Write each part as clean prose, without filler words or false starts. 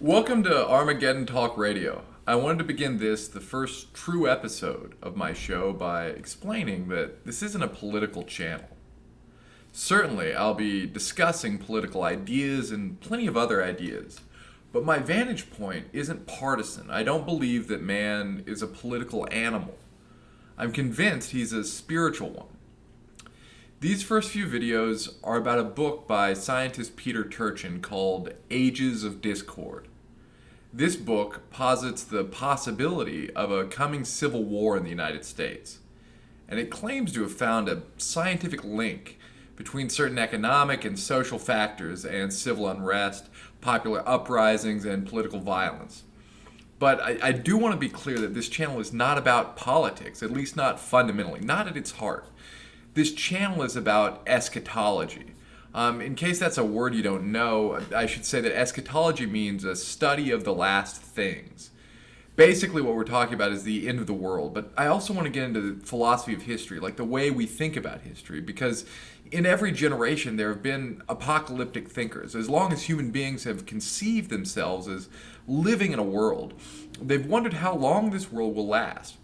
Welcome to Armageddon Talk Radio. I wanted to begin this, the first true episode of my show, by explaining that this isn't a political channel. Certainly, I'll be discussing political ideas and plenty of other ideas, but my vantage point isn't partisan. I don't believe that man is a political animal. I'm convinced he's a spiritual one. These first few videos are about a book by scientist Peter Turchin called Ages of Discord. This book posits the possibility of a coming civil war in the United States, and it claims to have found a scientific link between certain economic and social factors and civil unrest, popular uprisings, and political violence. But I do want to be clear that this channel is not about politics, at least not fundamentally, not at its heart. This channel is about eschatology. In case that's a word you don't know, I should say that eschatology means a study of the last things. Basically what we're talking about is the end of the world, but I also want to get into the philosophy of history, like the way we think about history, because in every generation there have been apocalyptic thinkers. As long as human beings have conceived themselves as living in a world, they've wondered how long this world will last.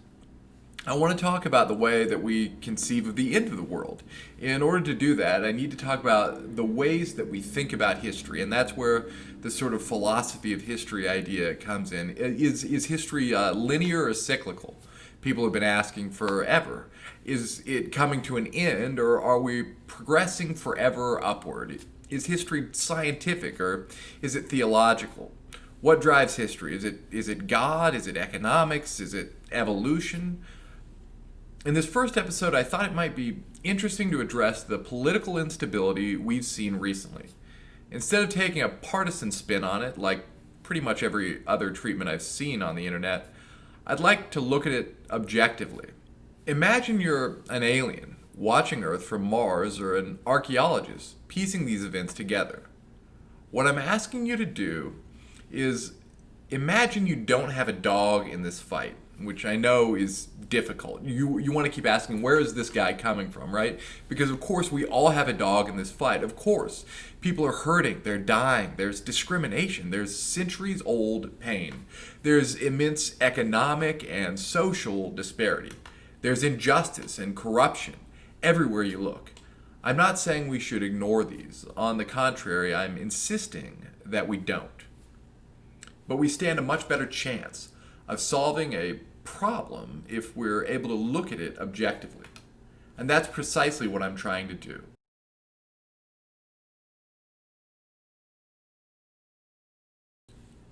I want to talk about the way that we conceive of the end of the world. In order to do that, I need to talk about the ways that we think about history, and that's where the sort of philosophy of history idea comes in. Is history linear or cyclical? People have been asking forever. Is it coming to an end, or are we progressing forever upward? Is history scientific, or is it theological? What drives history? Is it God? Is it economics? Is it evolution? In this first episode, I thought it might be interesting to address the political instability we've seen recently. Instead of taking a partisan spin on it, like pretty much every other treatment I've seen on the internet, I'd like to look at it objectively. Imagine you're an alien watching Earth from Mars, or an archaeologist piecing these events together. What I'm asking you to do is imagine you don't have a dog in this fight, which I know is difficult. You want to keep asking, where is this guy coming from, right? Because of course we all have a dog in this fight. Of course, people are hurting, they're dying, there's discrimination, there's centuries old pain, there's immense economic and social disparity, there's injustice and corruption everywhere you look. I'm not saying we should ignore these. On the contrary, I'm insisting that we don't. But we stand a much better chance of solving a problem if we're able to look at it objectively. And that's precisely what I'm trying to do.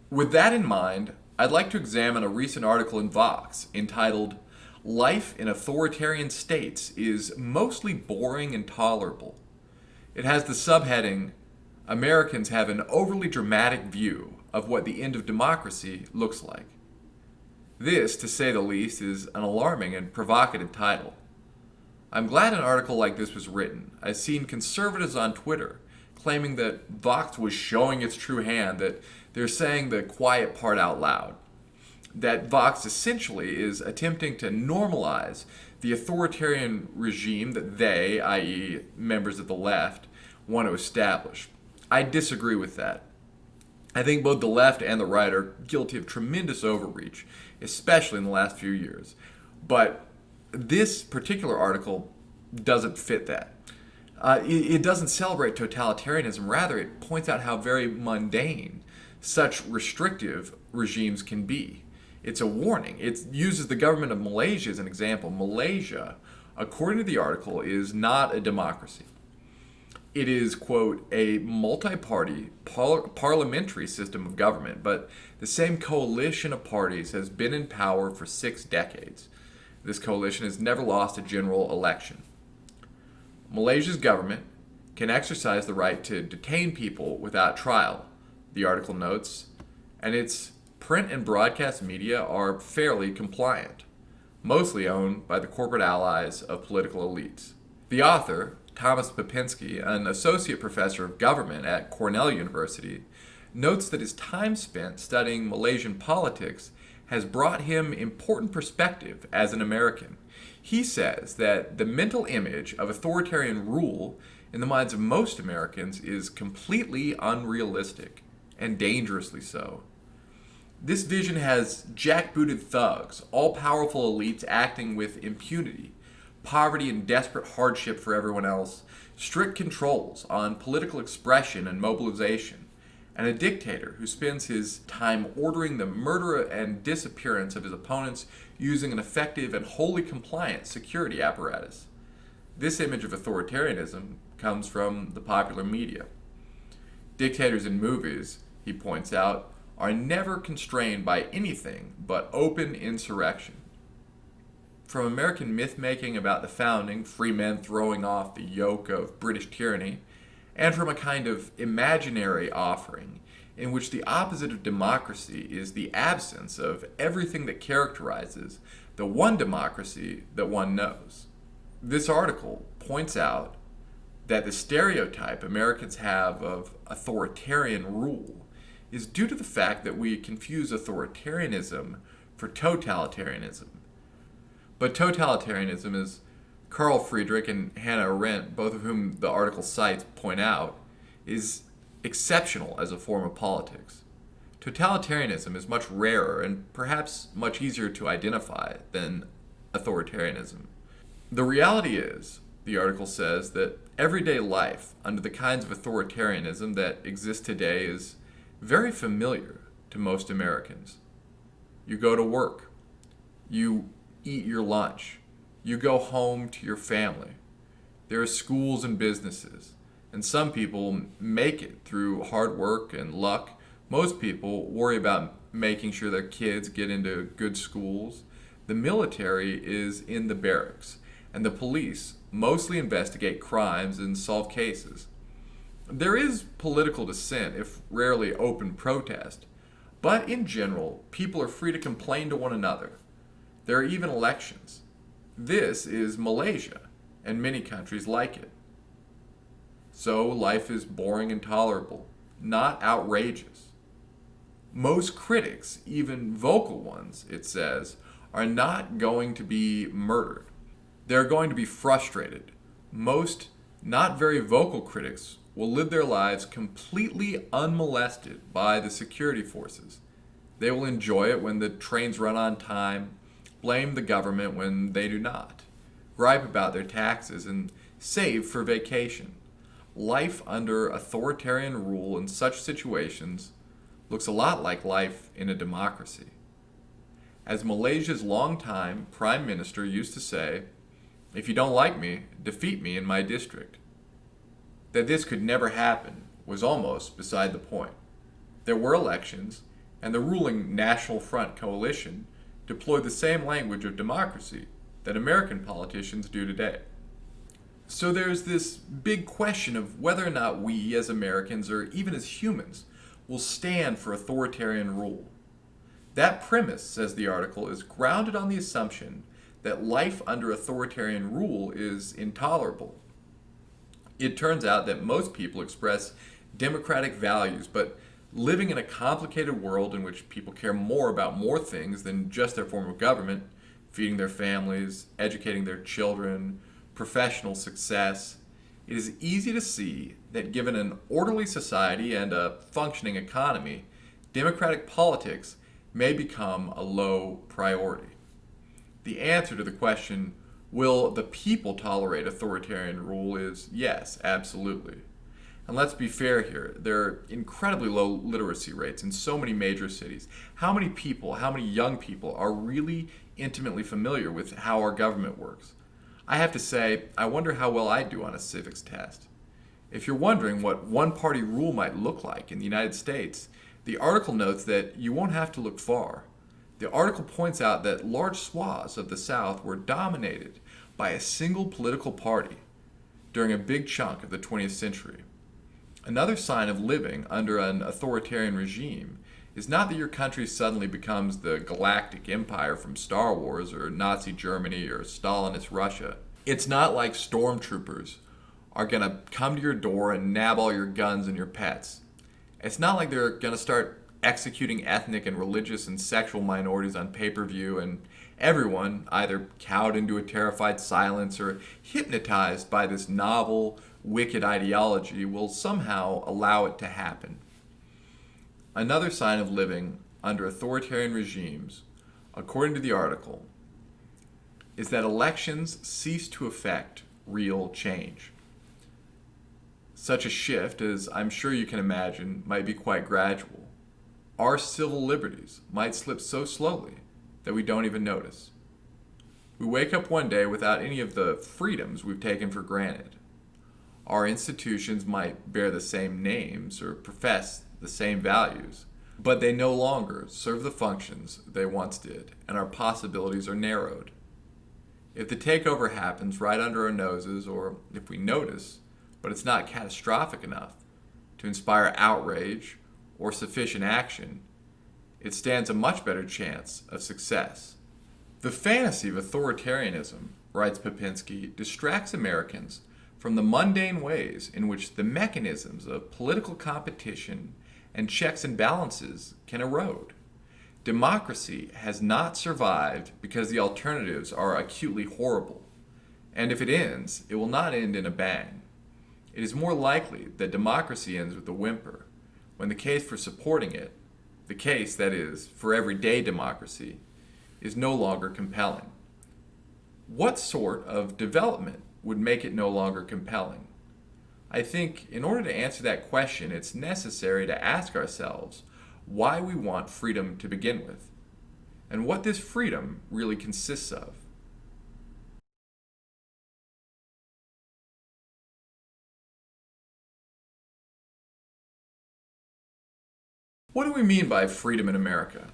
With that in mind, I'd like to examine a recent article in Vox entitled, "Life in Authoritarian States is Mostly Boring and Tolerable." It has the subheading, "Americans have an overly dramatic view of what the end of democracy looks like." This, to say the least, is an alarming and provocative title. I'm glad an article like this was written. I've seen conservatives on Twitter claiming that Vox was showing its true hand, that they're saying the quiet part out loud. That Vox essentially is attempting to normalize the authoritarian regime that they, i.e. members of the left, want to establish. I disagree with that. I think both the left and the right are guilty of tremendous overreach, especially in the last few years. But this particular article doesn't fit that. It doesn't celebrate totalitarianism. Rather, it points out how very mundane such restrictive regimes can be. It's a warning. It uses the government of Malaysia as an example. Malaysia, according to the article, is not a democracy. It is, quote, a multi-party parliamentary system of government, but the same coalition of parties has been in power for 6 decades. This coalition has never lost a general election. Malaysia's government can exercise the right to detain people without trial, the article notes, and its print and broadcast media are fairly compliant, mostly owned by the corporate allies of political elites. The author, Thomas Popinski, an associate professor of government at Cornell University, notes that his time spent studying Malaysian politics has brought him important perspective as an American. He says that the mental image of authoritarian rule in the minds of most Americans is completely unrealistic, and dangerously so. This vision has jackbooted thugs, all-powerful elites acting with impunity, poverty and desperate hardship for everyone else, strict controls on political expression and mobilization, and a dictator who spends his time ordering the murder and disappearance of his opponents using an effective and wholly compliant security apparatus. This image of authoritarianism comes from the popular media. Dictators in movies, he points out, are never constrained by anything but open insurrection. From American myth-making about the founding, free men throwing off the yoke of British tyranny, and from a kind of imaginary offering in which the opposite of democracy is the absence of everything that characterizes the one democracy that one knows. This article points out that the stereotype Americans have of authoritarian rule is due to the fact that we confuse authoritarianism for totalitarianism. But totalitarianism, as Carl Friedrich and Hannah Arendt, both of whom the article cites, point out, is exceptional as a form of politics. Totalitarianism is much rarer and perhaps much easier to identify than authoritarianism. The reality is, the article says, that everyday life under the kinds of authoritarianism that exist today is very familiar to most Americans. You go to work. You eat your lunch. You go home to your family. There are schools and businesses, and some people make it through hard work and luck. Most people worry about making sure their kids get into good schools. The military is in the barracks, and the police mostly investigate crimes and solve cases. There is political dissent, if rarely open protest, but in general, people are free to complain to one another. There are even elections. This is Malaysia, and many countries like it. So life is boring and tolerable, not outrageous. Most critics, even vocal ones, it says, are not going to be murdered. They're going to be frustrated. Most not very vocal critics will live their lives completely unmolested by the security forces. They will enjoy it when the trains run on time, blame the government when they do not, gripe about their taxes, and save for vacation. Life under authoritarian rule in such situations looks a lot like life in a democracy. As Malaysia's longtime prime minister used to say, "If you don't like me, defeat me in my district." That this could never happen was almost beside the point. There were elections, and the ruling National Front coalition deployed the same language of democracy that American politicians do today. So there's this big question of whether or not we as Americans, or even as humans, will stand for authoritarian rule. That premise, says the article, is grounded on the assumption that life under authoritarian rule is intolerable. It turns out that most people express democratic values, but living in a complicated world in which people care more about more things than just their form of government, feeding their families, educating their children, professional success, it is easy to see that given an orderly society and a functioning economy, democratic politics may become a low priority. The answer to the question, will the people tolerate authoritarian rule, is yes, absolutely. And let's be fair here, there are incredibly low literacy rates in so many major cities. How many people, how many young people are really intimately familiar with how our government works? I have to say, I wonder how well I do on a civics test. If you're wondering what one-party rule might look like in the United States, the article notes that you won't have to look far. The article points out that large swaths of the South were dominated by a single political party during a big chunk of the 20th century. Another sign of living under an authoritarian regime is not that your country suddenly becomes the galactic empire from Star Wars or Nazi Germany or Stalinist Russia. It's not like stormtroopers are going to come to your door and nab all your guns and your pets. It's not like they're going to start executing ethnic and religious and sexual minorities on pay-per-view and everyone, either cowed into a terrified silence or hypnotized by this novel, wicked ideology, will somehow allow it to happen. Another sign of living under authoritarian regimes, according to the article, is that elections cease to affect real change. Such a shift, as I'm sure you can imagine, might be quite gradual. Our civil liberties might slip so slowly that we don't even notice. We wake up one day without any of the freedoms we've taken for granted. Our institutions might bear the same names or profess the same values, but they no longer serve the functions they once did, and our possibilities are narrowed. If the takeover happens right under our noses, or if we notice, but it's not catastrophic enough to inspire outrage or sufficient action, it stands a much better chance of success. The fantasy of authoritarianism, writes Popinski, distracts Americans from the mundane ways in which the mechanisms of political competition and checks and balances can erode. Democracy has not survived because the alternatives are acutely horrible, and if it ends, it will not end in a bang. It is more likely that democracy ends with a whimper, when the case for supporting it, the case, that is, for everyday democracy, is no longer compelling. What sort of development would make it no longer compelling? I think in order to answer that question, it's necessary to ask ourselves why we want freedom to begin with, and what this freedom really consists of. What do we mean by freedom in America?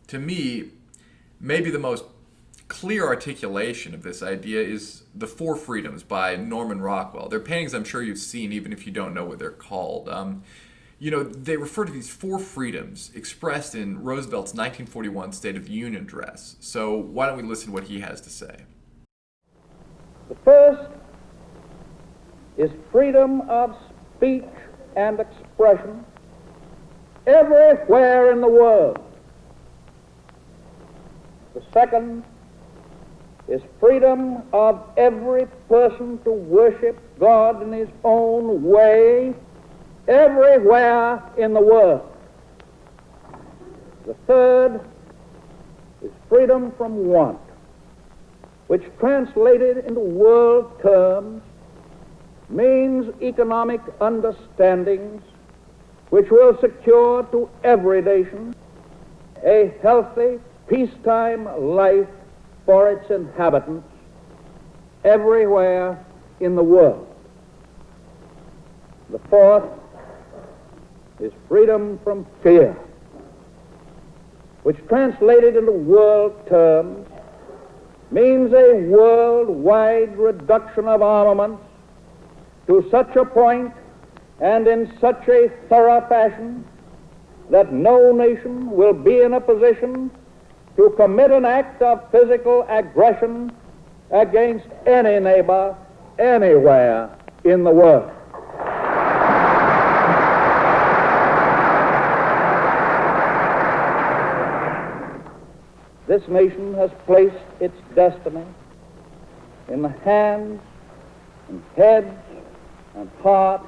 To me, maybe the most clear articulation of this idea is The Four Freedoms by Norman Rockwell. They're paintings I'm sure you've seen even if you don't know what they're called. They refer to these four freedoms expressed in Roosevelt's 1941 State of the Union address. So why don't we listen to what he has to say? The first is freedom of speech and expression everywhere in the world. The second is freedom of every person to worship God in his own way everywhere in the world. The third is freedom from want, which translated into world terms means economic understandings which will secure to every nation a healthy, peacetime life for its inhabitants everywhere in the world. The fourth is freedom from fear, which translated into world terms means a worldwide reduction of armaments to such a point and in such a thorough fashion that no nation will be in a position to commit an act of physical aggression against any neighbor anywhere in the world. This nation has placed its destiny in the hands and heads and hearts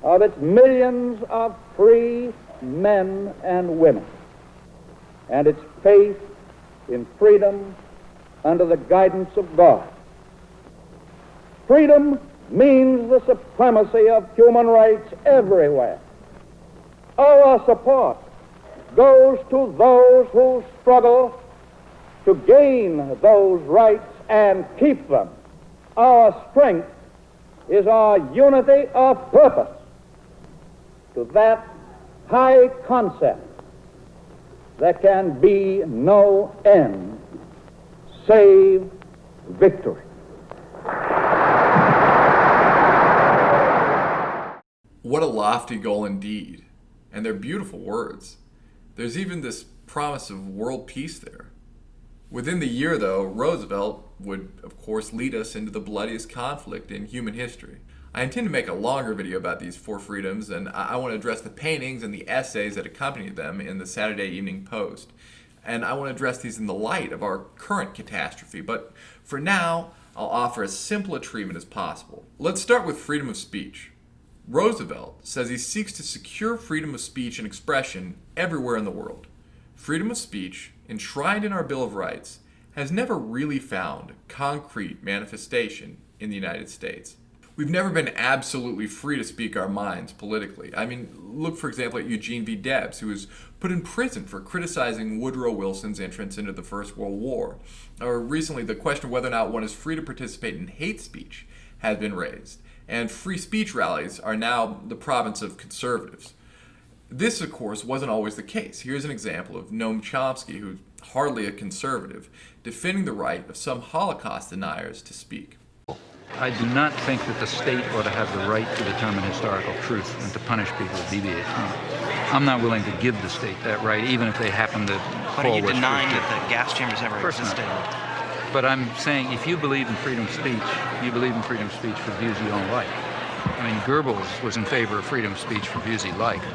of its millions of free men and women, and its faith in freedom under the guidance of God. Freedom means the supremacy of human rights everywhere. Our support goes to those who struggle to gain those rights and keep them. Our strength is our unity of purpose to that high concept. There can be no end save victory. What a lofty goal indeed, and they're beautiful words. There's even this promise of world peace there. Within the year, though, Roosevelt would, of course, lead us into the bloodiest conflict in human history. I intend to make a longer video about these four freedoms, and I want to address the paintings and the essays that accompanied them in the Saturday Evening Post. And I want to address these in the light of our current catastrophe. But for now, I'll offer as simple a treatment as possible. Let's start with freedom of speech. Roosevelt says he seeks to secure freedom of speech and expression everywhere in the world. Freedom of speech, enshrined in our Bill of Rights, has never really found concrete manifestation in the United States. We've never been absolutely free to speak our minds politically. I mean, look for example at Eugene V. Debs, who was put in prison for criticizing Woodrow Wilson's entrance into the First World War. Or recently, the question of whether or not one is free to participate in hate speech has been raised. And free speech rallies are now the province of conservatives. This, of course, wasn't always the case. Here's an example of Noam Chomsky, who's hardly a conservative, defending the right of some Holocaust deniers to speak. I do not think that the state ought to have the right to determine historical truth and to punish people who deviate from it. I'm not willing to give the state that right, even if they happen to But are you denying that the gas chambers ever existed? But I'm saying if you believe in freedom of speech, you believe in freedom of speech for views you don't like. I mean, Goebbels was in favor of freedom of speech for views he liked,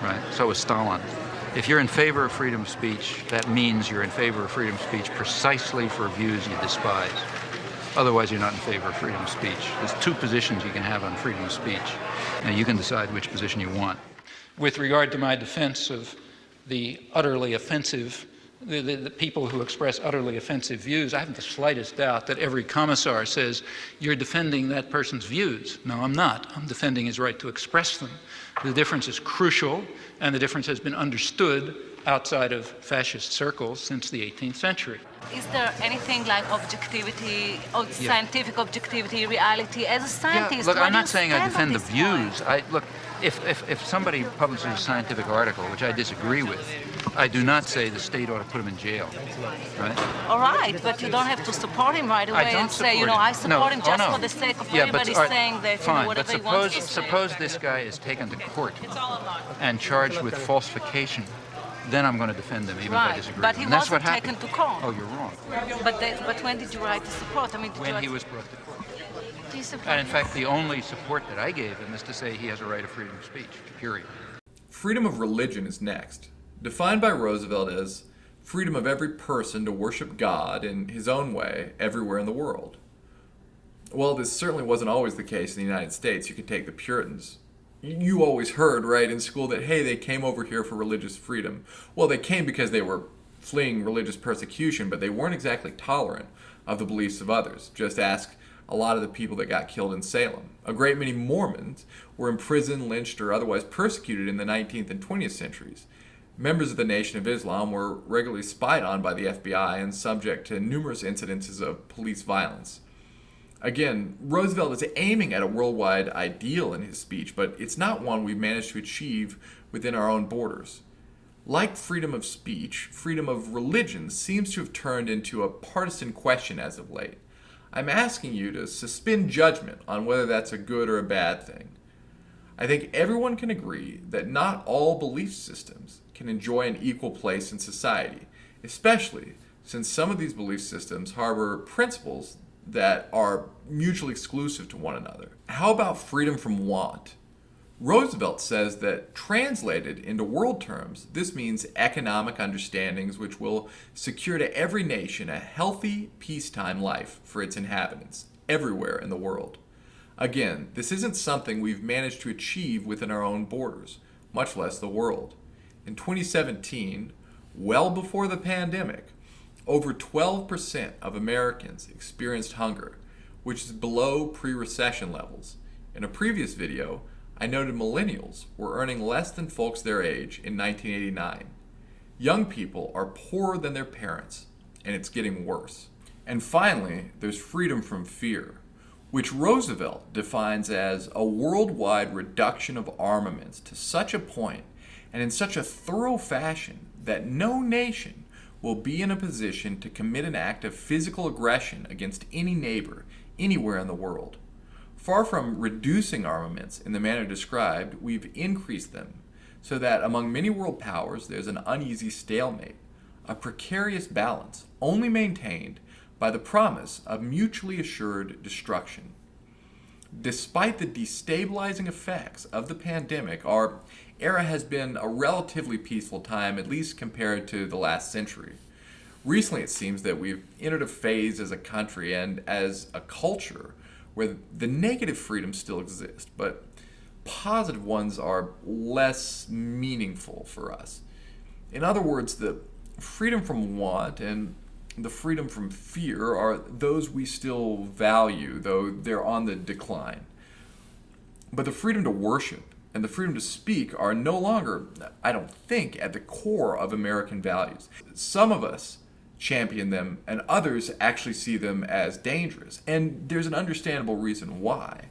right? So was Stalin. If you're in favor of freedom of speech, that means you're in favor of freedom of speech precisely for views you despise. Otherwise, you're not in favor of freedom of speech. There's two positions you can have on freedom of speech. Now, you can decide which position you want. With regard to my defense of the utterly offensive, the people who express utterly offensive views, I haven't the slightest doubt that every commissar says, you're defending that person's views. No, I'm not. I'm defending his right to express them. The difference is crucial, and the difference has been understood outside of fascist circles since the 18th century. Is there anything like objectivity, or scientific objectivity, reality? As a scientist, look, I'm not saying I defend the views. Look, if somebody publishes a scientific article, which I disagree with, I do not say the state ought to put him in jail, right? All right, but you don't have to support him right away and say, I support him just for the sake of everybody saying that, fine, whatever but he wants to say. suppose this guy is taken to court and charged with falsification. Then I'm going to defend him, even if I disagree. But he wasn't taken to court. Oh, you're wrong. But when did you write the support? I mean, When he was brought to court. Do you support And in fact, the only support that I gave him is to say he has a right of freedom of speech, period. Freedom of religion is next, defined by Roosevelt as freedom of every person to worship God in his own way everywhere in the world. Well, this certainly wasn't always the case in the United States. You could take the Puritans. You always heard, right, in school that, hey, they came over here for religious freedom. Well, they came because they were fleeing religious persecution, but they weren't exactly tolerant of the beliefs of others. Just ask a lot of the people that got killed in Salem. A great many Mormons were imprisoned, lynched, or otherwise persecuted in the 19th and 20th centuries. Members of the Nation of Islam were regularly spied on by the FBI and subject to numerous incidences of police violence. Again, Roosevelt is aiming at a worldwide ideal in his speech, but it's not one we've managed to achieve within our own borders. Like freedom of speech, freedom of religion seems to have turned into a partisan question as of late. I'm asking you to suspend judgment on whether that's a good or a bad thing. I think everyone can agree that not all belief systems can enjoy an equal place in society, especially since some of these belief systems harbor principles that are mutually exclusive to one another. How about freedom from want? Roosevelt says that translated into world terms, this means economic understandings which will secure to every nation a healthy, peacetime life for its inhabitants, everywhere in the world. Again, this isn't something we've managed to achieve within our own borders, much less the world. In 2017, well before the pandemic, over 12% of Americans experienced hunger, which is below pre-recession levels. In a previous video, I noted millennials were earning less than folks their age in 1989. Young people are poorer than their parents, and it's getting worse. And finally, there's freedom from fear, which Roosevelt defines as a worldwide reduction of armaments to such a point and in such a thorough fashion that no nation will be in a position to commit an act of physical aggression against any neighbor anywhere in the world. Far from reducing armaments in the manner described, we've increased them so that among many world powers there's an uneasy stalemate, a precarious balance only maintained by the promise of mutually assured destruction. Despite the destabilizing effects of the pandemic, our era has been a relatively peaceful time, at least compared to the last century. Recently, it seems that we've entered a phase as a country and as a culture where the negative freedoms still exist, but positive ones are less meaningful for us. In other words, the freedom from want and the freedom from fear are those we still value, though they're on the decline. But the freedom to worship and the freedom to speak are no longer, I don't think, at the core of American values. Some of us champion them, and others actually see them as dangerous. And there's an understandable reason why.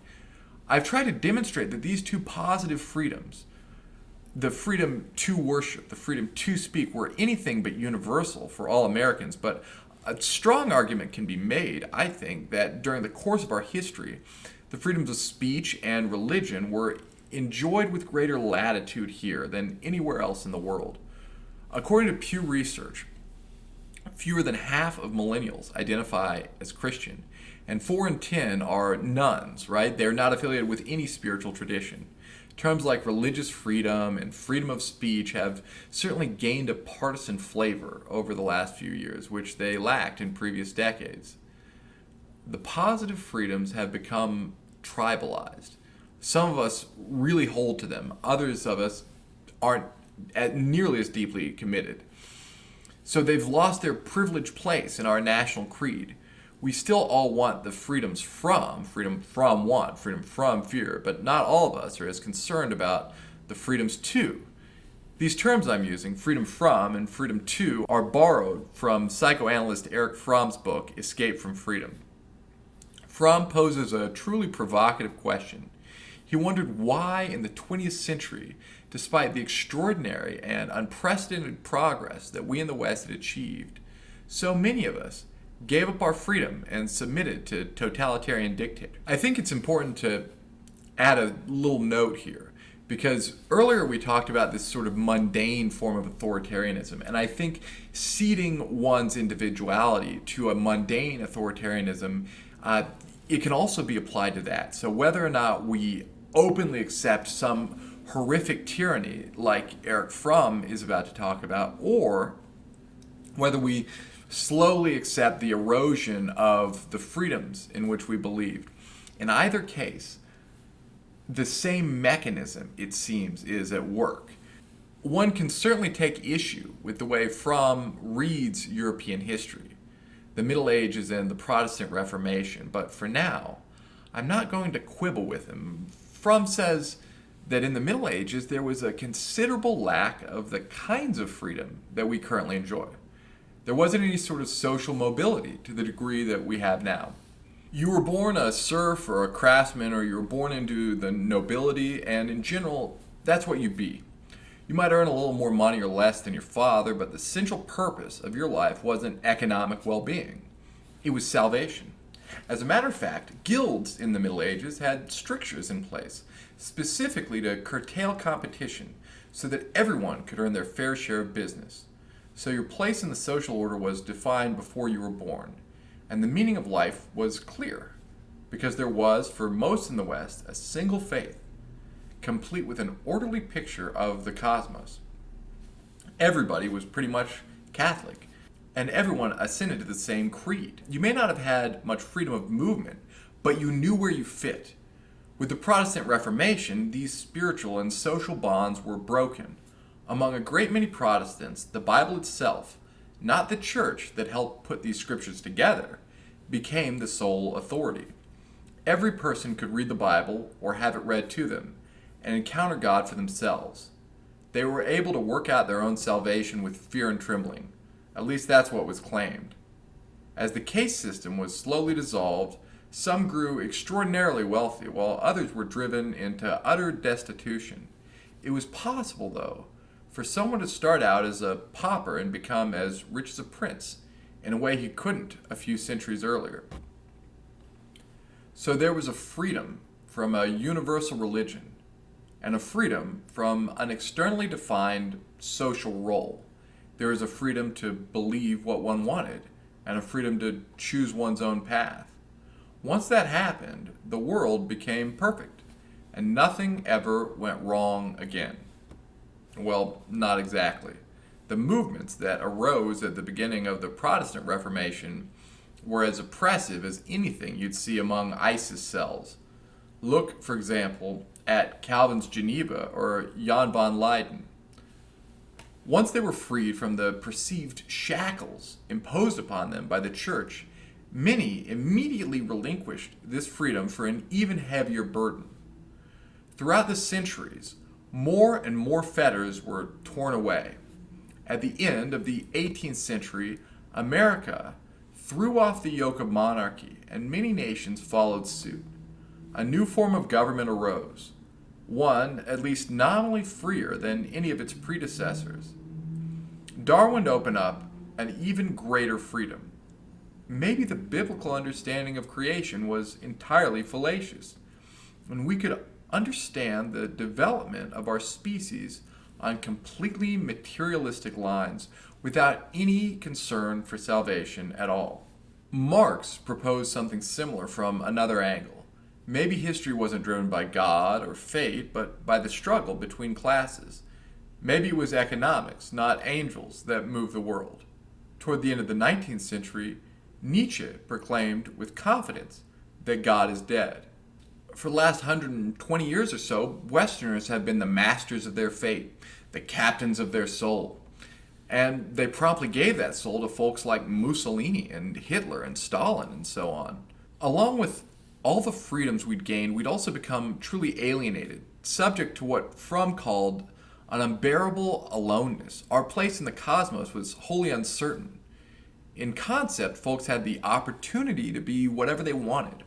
I've tried to demonstrate that these two positive freedoms, the freedom to worship, the freedom to speak, were anything but universal for all Americans. But a strong argument can be made, I think, that during the course of our history, the freedoms of speech and religion were enjoyed with greater latitude here than anywhere else in the world. According to Pew Research, fewer than half of millennials identify as Christian, and 4 in 10 are nones, right? They're not affiliated with any spiritual tradition. Terms like religious freedom and freedom of speech have certainly gained a partisan flavor over the last few years, which they lacked in previous decades. The positive freedoms have become tribalized. Some of us really hold to them. Others of us aren't nearly as deeply committed. So they've lost their privileged place in our national creed. We still all want the freedom from want, freedom from fear, but not all of us are as concerned about the freedoms to. These terms I'm using, freedom from and freedom to, are borrowed from psychoanalyst Erich Fromm's book, Escape from Freedom. Fromm poses a truly provocative question. He wondered why in the 20th century, despite the extraordinary and unprecedented progress that we in the West had achieved, so many of us gave up our freedom and submitted to totalitarian dictators. I think it's important to add a little note here, because earlier we talked about this sort of mundane form of authoritarianism, and I think ceding one's individuality to a mundane authoritarianism, it can also be applied to that. So whether or not we openly accept some horrific tyranny like Erich Fromm is about to talk about, or whether we slowly accept the erosion of the freedoms in which we believed. In either case, the same mechanism, it seems, is at work. One can certainly take issue with the way Fromm reads European history, the Middle Ages and the Protestant Reformation, but for now, I'm not going to quibble with him. Fromm says that in the Middle Ages there was a considerable lack of the kinds of freedom that we currently enjoy. There wasn't any sort of social mobility to the degree that we have now. You were born a serf or a craftsman, or you were born into the nobility, and in general, that's what you'd be. You might earn a little more money or less than your father, but the central purpose of your life wasn't economic well-being. It was salvation. As a matter of fact, guilds in the Middle Ages had strictures in place, specifically to curtail competition so that everyone could earn their fair share of business. So your place in the social order was defined before you were born, and the meaning of life was clear, because there was, for most in the West, a single faith, complete with an orderly picture of the cosmos. Everybody was pretty much Catholic, and everyone assented to the same creed. You may not have had much freedom of movement, but you knew where you fit. With the Protestant Reformation, these spiritual and social bonds were broken. Among a great many Protestants, the Bible itself, not the church that helped put these scriptures together, became the sole authority. Every person could read the Bible or have it read to them and encounter God for themselves. They were able to work out their own salvation with fear and trembling. At least that's what was claimed. As the caste system was slowly dissolved, some grew extraordinarily wealthy, while others were driven into utter destitution. It was possible, though, for someone to start out as a pauper and become as rich as a prince, in a way he couldn't a few centuries earlier. So there was a freedom from a universal religion, and a freedom from an externally defined social role. There is a freedom to believe what one wanted, and a freedom to choose one's own path. Once that happened, the world became perfect, and nothing ever went wrong again. Well, not exactly. The movements that arose at the beginning of the Protestant Reformation were as oppressive as anything you'd see among ISIS cells. Look, for example, at Calvin's Geneva or Jan van Leyden. Once they were freed from the perceived shackles imposed upon them by the church, many immediately relinquished this freedom for an even heavier burden. Throughout the centuries, more and more fetters were torn away. At the end of the 18th century, America threw off the yoke of monarchy, and many nations followed suit. A new form of government arose, one at least nominally freer than any of its predecessors. Darwin opened up an even greater freedom. Maybe the biblical understanding of creation was entirely fallacious, and we could understand the development of our species on completely materialistic lines without any concern for salvation at all. Marx proposed something similar from another angle. Maybe history wasn't driven by God or fate, but by the struggle between classes. Maybe it was economics, not angels, that moved the world. Toward the end of the 19th century, Nietzsche proclaimed with confidence that God is dead. For the last 120 years or so, Westerners have been the masters of their fate, the captains of their soul. And they promptly gave that soul to folks like Mussolini and Hitler and Stalin and so on. Along with all the freedoms we'd gained, we'd also become truly alienated, subject to what Fromm called an unbearable aloneness. Our place in the cosmos was wholly uncertain. In concept, folks had the opportunity to be whatever they wanted,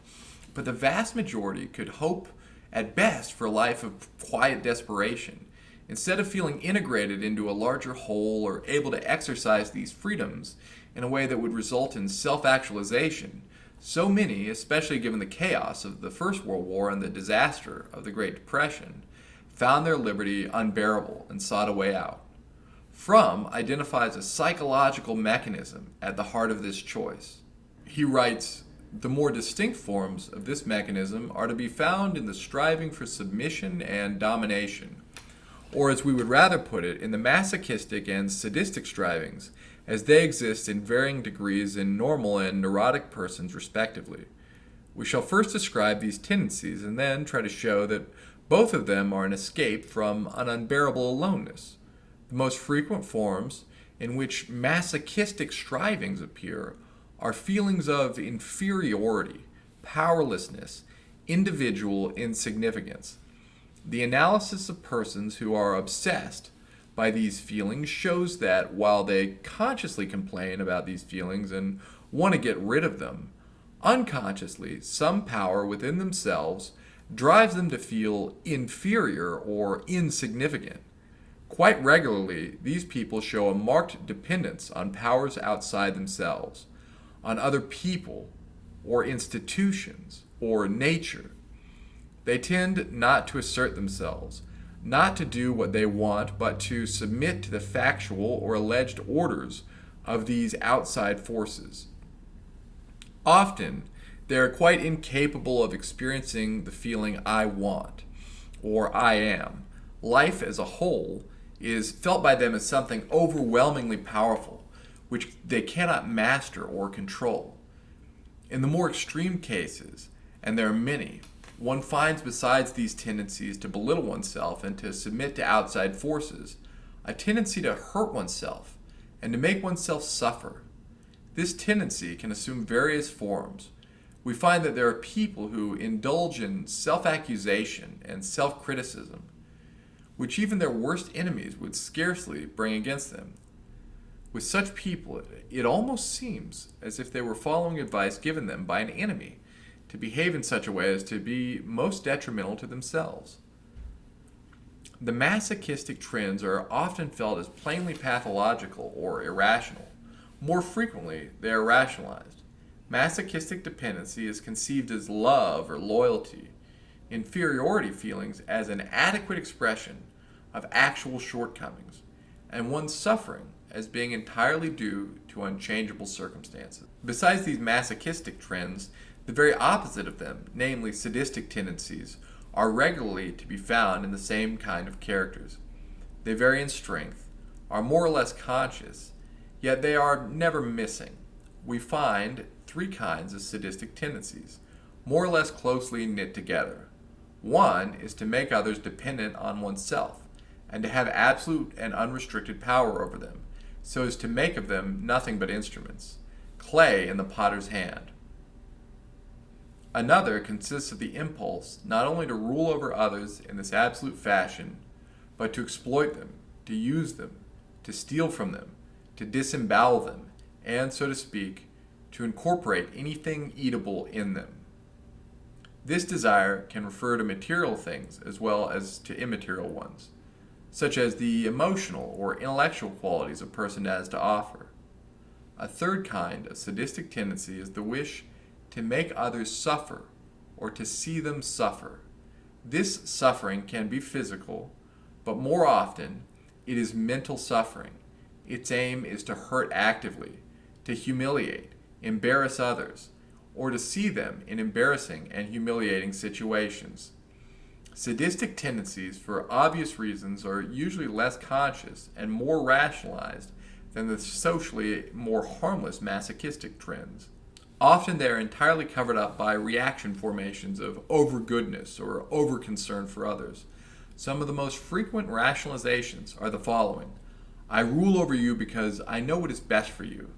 but the vast majority could hope at best for a life of quiet desperation. Instead of feeling integrated into a larger whole or able to exercise these freedoms in a way that would result in self-actualization, so many, especially given the chaos of the First World War and the disaster of the Great Depression, found their liberty unbearable and sought a way out. Fromm identifies a psychological mechanism at the heart of this choice. He writes, "The more distinct forms of this mechanism are to be found in the striving for submission and domination, or as we would rather put it, in the masochistic and sadistic strivings, as they exist in varying degrees in normal and neurotic persons respectively. We shall first describe these tendencies and then try to show that both of them are an escape from an unbearable aloneness. The most frequent forms in which masochistic strivings appear are feelings of inferiority, powerlessness, individual insignificance. The analysis of persons who are obsessed by these feelings shows that while they consciously complain about these feelings and want to get rid of them, unconsciously some power within themselves drives them to feel inferior or insignificant. Quite regularly, these people show a marked dependence on powers outside themselves, on other people or institutions or nature. They tend not to assert themselves, not to do what they want, but to submit to the factual or alleged orders of these outside forces. Often, they are quite incapable of experiencing the feeling I want or I am. Life as a whole is felt by them as something overwhelmingly powerful, which they cannot master or control. In the more extreme cases, and there are many, one finds besides these tendencies to belittle oneself and to submit to outside forces, a tendency to hurt oneself and to make oneself suffer. This tendency can assume various forms. We find that there are people who indulge in self-accusation and self-criticism, which even their worst enemies would scarcely bring against them. With such people, it almost seems as if they were following advice given them by an enemy to behave in such a way as to be most detrimental to themselves. The masochistic trends are often felt as plainly pathological or irrational. More frequently, they are rationalized. Masochistic dependency is conceived as love or loyalty, inferiority feelings as an adequate expression of actual shortcomings, and one's suffering as being entirely due to unchangeable circumstances. Besides these masochistic trends, the very opposite of them, namely sadistic tendencies, are regularly to be found in the same kind of characters. They vary in strength, are more or less conscious, yet they are never missing. We find three kinds of sadistic tendencies, more or less closely knit together. One is to make others dependent on oneself, and to have absolute and unrestricted power over them, so as to make of them nothing but instruments, clay in the potter's hand. Another consists of the impulse not only to rule over others in this absolute fashion, but to exploit them, to use them, to steal from them, to disembowel them, and, so to speak, to incorporate anything eatable in them. This desire can refer to material things as well as to immaterial ones, such as the emotional or intellectual qualities a person has to offer. A third kind of sadistic tendency is the wish to make others suffer or to see them suffer. This suffering can be physical, but more often it is mental suffering. Its aim is to hurt actively, to humiliate, embarrass others, or to see them in embarrassing and humiliating situations. Sadistic tendencies, for obvious reasons, are usually less conscious and more rationalized than the socially more harmless masochistic trends. Often they are entirely covered up by reaction formations of over-goodness or over-concern for others. Some of the most frequent rationalizations are the following: I rule over you because I know what is best for you,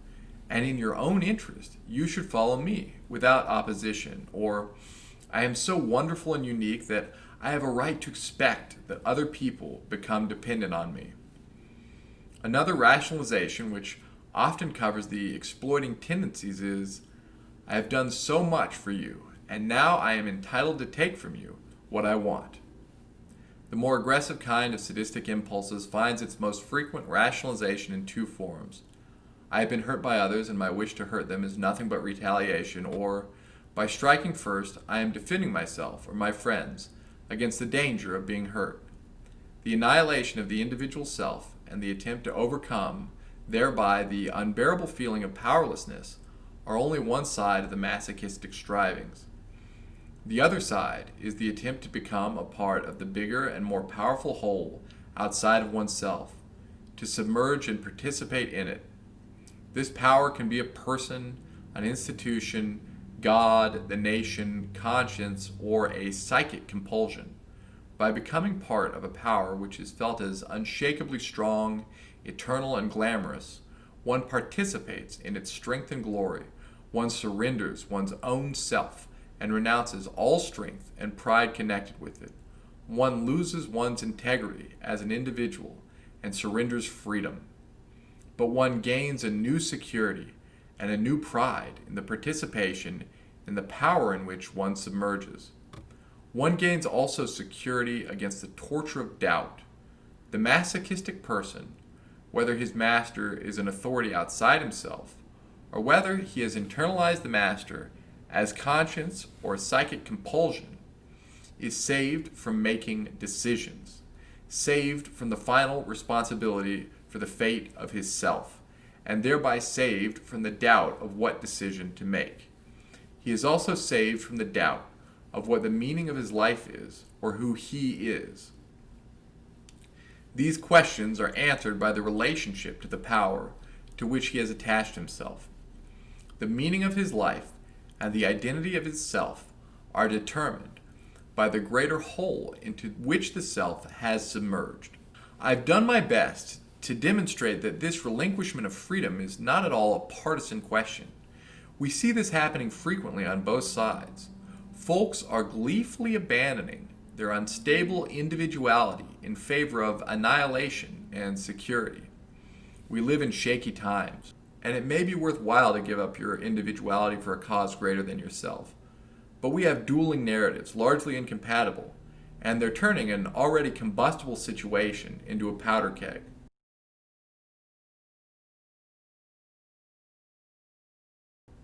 and in your own interest, you should follow me without opposition. Or, I am so wonderful and unique that I have a right to expect that other people become dependent on me. Another rationalization, which often covers the exploiting tendencies, is, I have done so much for you, and now I am entitled to take from you what I want. The more aggressive kind of sadistic impulses finds its most frequent rationalization in two forms. I have been hurt by others, and my wish to hurt them is nothing but retaliation, or, by striking first, I am defending myself or my friends against the danger of being hurt. The annihilation of the individual self and the attempt to overcome, thereby, the unbearable feeling of powerlessness are only one side of the masochistic strivings. The other side is the attempt to become a part of the bigger and more powerful whole outside of oneself, to submerge and participate in it. This power can be a person, an institution, God, the nation, conscience, or a psychic compulsion. By becoming part of a power which is felt as unshakably strong, eternal, and glamorous, one participates in its strength and glory. One surrenders one's own self and renounces all strength and pride connected with it. One loses one's integrity as an individual and surrenders freedom. But one gains a new security and a new pride in the participation in the power in which one submerges. One gains also security against the torture of doubt. The masochistic person, whether his master is an authority outside himself, or whether he has internalized the master as conscience or psychic compulsion, is saved from making decisions, saved from the final responsibility for the fate of his self, and thereby saved from the doubt of what decision to make. He is also saved from the doubt of what the meaning of his life is, or who he is. These questions are answered by the relationship to the power to which he has attached himself. The meaning of his life and the identity of his self are determined by the greater whole into which the self has submerged. I've done my best to demonstrate that this relinquishment of freedom is not at all a partisan question. We see this happening frequently on both sides. Folks are gleefully abandoning their unstable individuality in favor of annihilation and security. We live in shaky times, and it may be worthwhile to give up your individuality for a cause greater than yourself. But we have dueling narratives, largely incompatible, and they're turning an already combustible situation into a powder keg.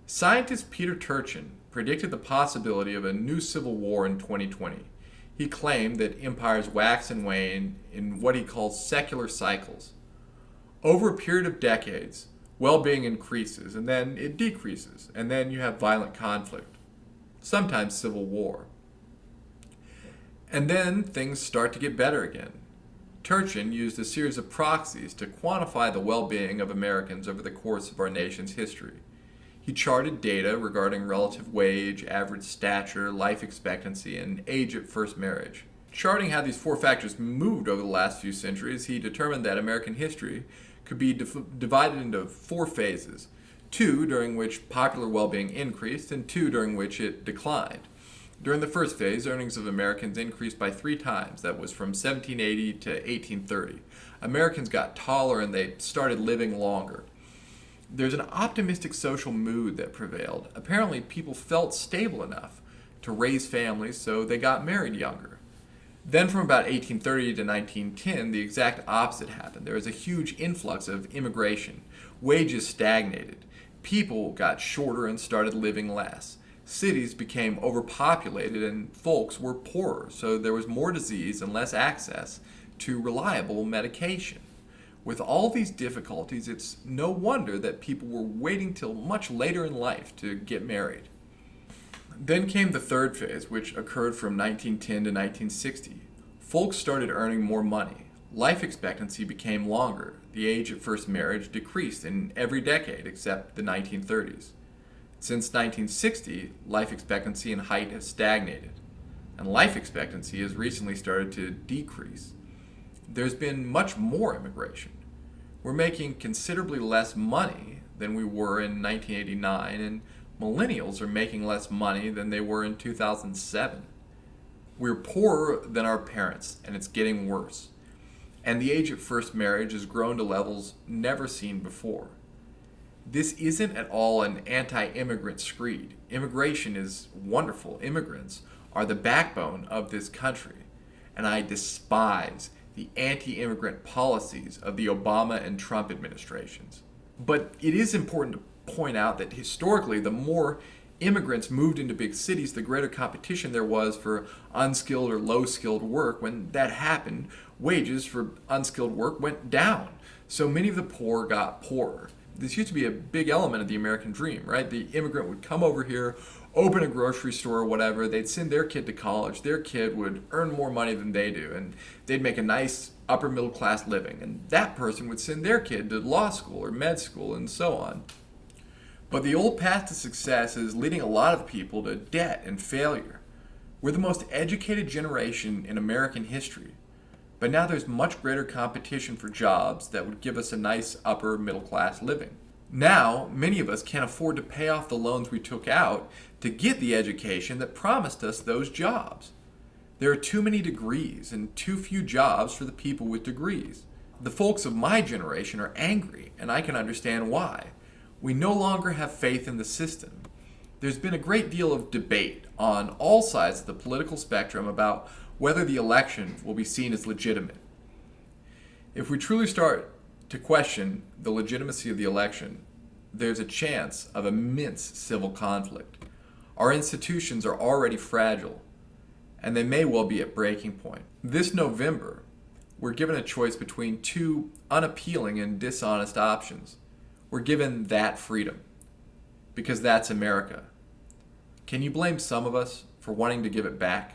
Scientist Peter Turchin predicted the possibility of a new civil war in 2020. He claimed that empires wax and wane in what he calls secular cycles. Over a period of decades, well-being increases, and then it decreases, and then you have violent conflict, sometimes civil war. And then things start to get better again. Turchin used a series of proxies to quantify the well-being of Americans over the course of our nation's history. He charted data regarding relative wage, average stature, life expectancy, and age at first marriage. Charting how these four factors moved over the last few centuries, he determined that American history could be divided into four phases: two during which popular well-being increased, and two during which it declined. During the first phase, earnings of Americans increased by 3 times. That was from 1780 to 1830. Americans got taller and they started living longer. There's an optimistic social mood that prevailed. Apparently, people felt stable enough to raise families, so they got married younger. Then from about 1830 to 1910, the exact opposite happened. There was a huge influx of immigration. Wages stagnated. People got shorter and started living less. Cities became overpopulated and folks were poorer, so there was more disease and less access to reliable medication. With all these difficulties, it's no wonder that people were waiting till much later in life to get married. Then came the third phase, which occurred from 1910 to 1960. Folks started earning more money. Life expectancy became longer. The age of first marriage decreased in every decade except the 1930s. Since 1960, life expectancy and height have stagnated, and life expectancy has recently started to decrease. There's been much more immigration. We're making considerably less money than we were in 1989, and millennials are making less money than they were in 2007. We're poorer than our parents, and it's getting worse. And the age of first marriage has grown to levels never seen before. This isn't at all an anti-immigrant screed. Immigration is wonderful. Immigrants are the backbone of this country. And I despise the anti-immigrant policies of the Obama and Trump administrations. But it is important to point out that historically, the more immigrants moved into big cities, the greater competition there was for unskilled or low-skilled work. When that happened, wages for unskilled work went down. So many of the poor got poorer. This used to be a big element of the American dream, right? The immigrant would come over here, open a grocery store or whatever, they'd send their kid to college, their kid would earn more money than they do, and they'd make a nice upper middle class living, and that person would send their kid to law school or med school and so on. But the old path to success is leading a lot of people to debt and failure. We're the most educated generation in American history. But now there's much greater competition for jobs that would give us a nice upper middle class living. Now, many of us can't afford to pay off the loans we took out to get the education that promised us those jobs. There are too many degrees and too few jobs for the people with degrees. The folks of my generation are angry, and I can understand why. We no longer have faith in the system. There's been a great deal of debate on all sides of the political spectrum about whether the election will be seen as legitimate. If we truly start to question the legitimacy of the election, there's a chance of immense civil conflict. Our institutions are already fragile, and they may well be at breaking point. This November, we're given a choice between two unappealing and dishonest options. We're given that freedom, because that's America. Can you blame some of us for wanting to give it back?